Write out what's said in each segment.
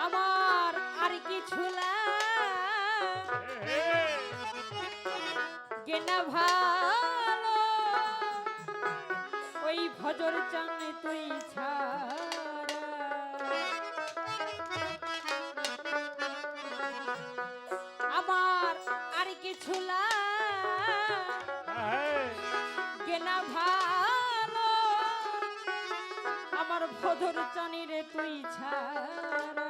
আমার আর কিছু গেনা ভালো ওই ভজর চাঁদে তুই ছাড়া আমার আর কিছু গেনা ভালো আমার ভজর চাঁদে রে তুই ছাড়া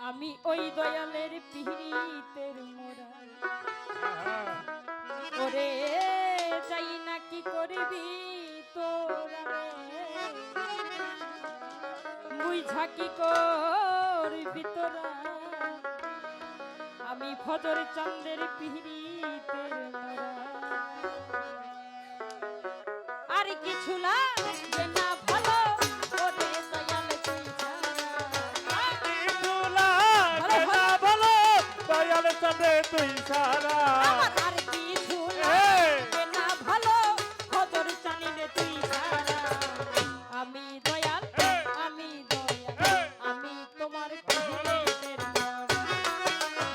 আমি ওই দয়ালের পিড়িতের মোরা ওরে যাই না কি করবি তোরা বুঝা কি করবি তোরা আমি ফজর চন্দ্রের পিড়িতের মোরা আর কিছু লাগে না ভালো ওরে দয়াল তুই তুই সারা আমার কিছু লাগে না ভালো খবর জানিলে তুই সারা আমি দয়াল আমি তোমার পিড়িতের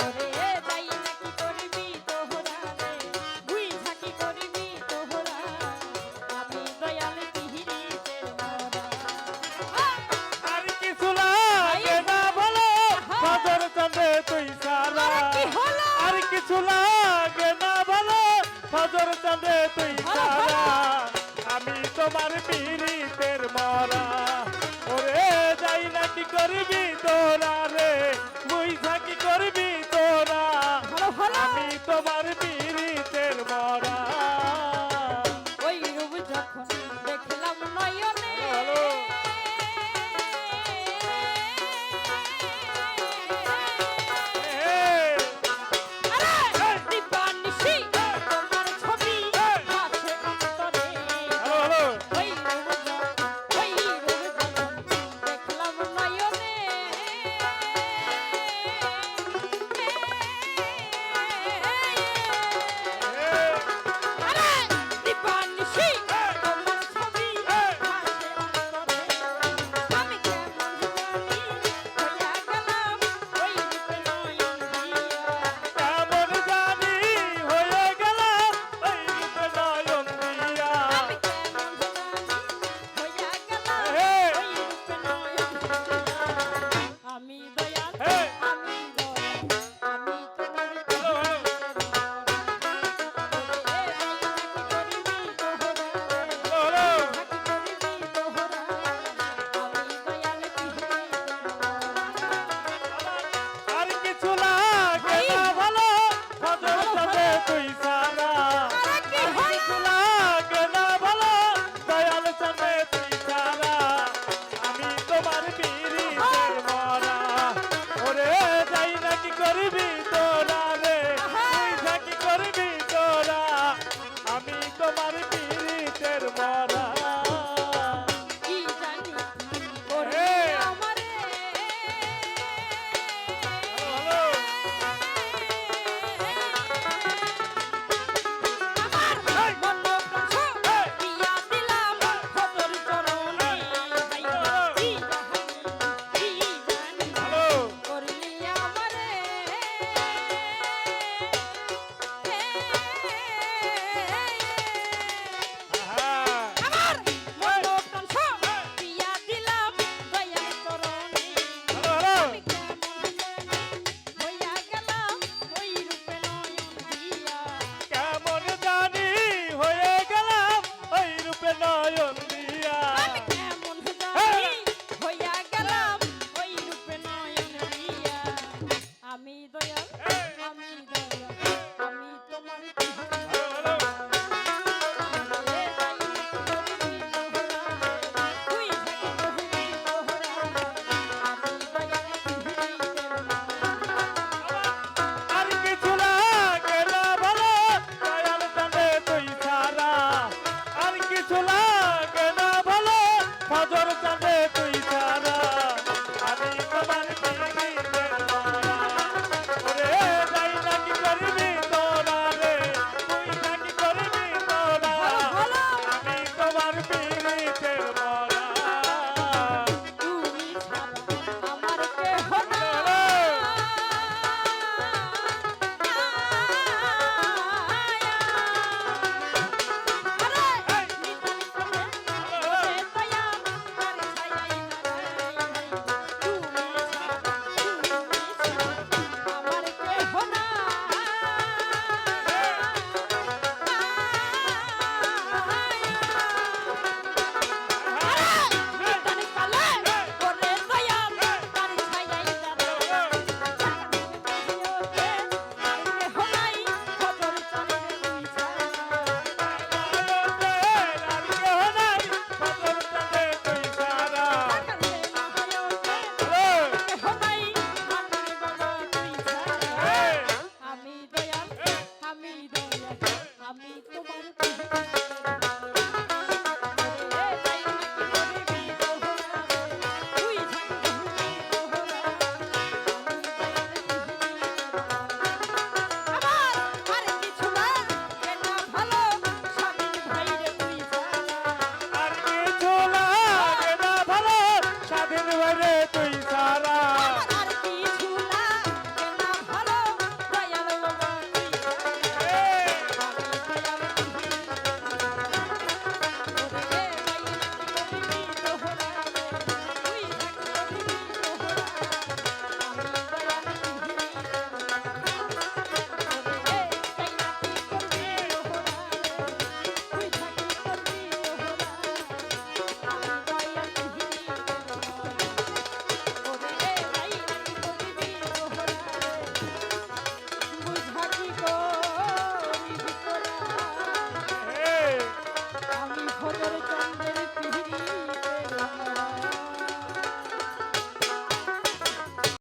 ওরে যাই না কি করবি তোহরা রে বুই ঝাকি করবি তোহরা আমি দয়াল পিড়িতের আর কিছু লাগে না বলো ফজর চাঁদে তুই সারা আর কিছু লাগে না বলো ফজর চাঁদে তুই সারা আমি তোমার পিড়িতের মরা ওরে যাই না কি করবি তোরা রে বুঝা কি করবি তোরা আমি তোমার পিড়িতের মরা ওই রূপ যখন দেখলাম নয়নে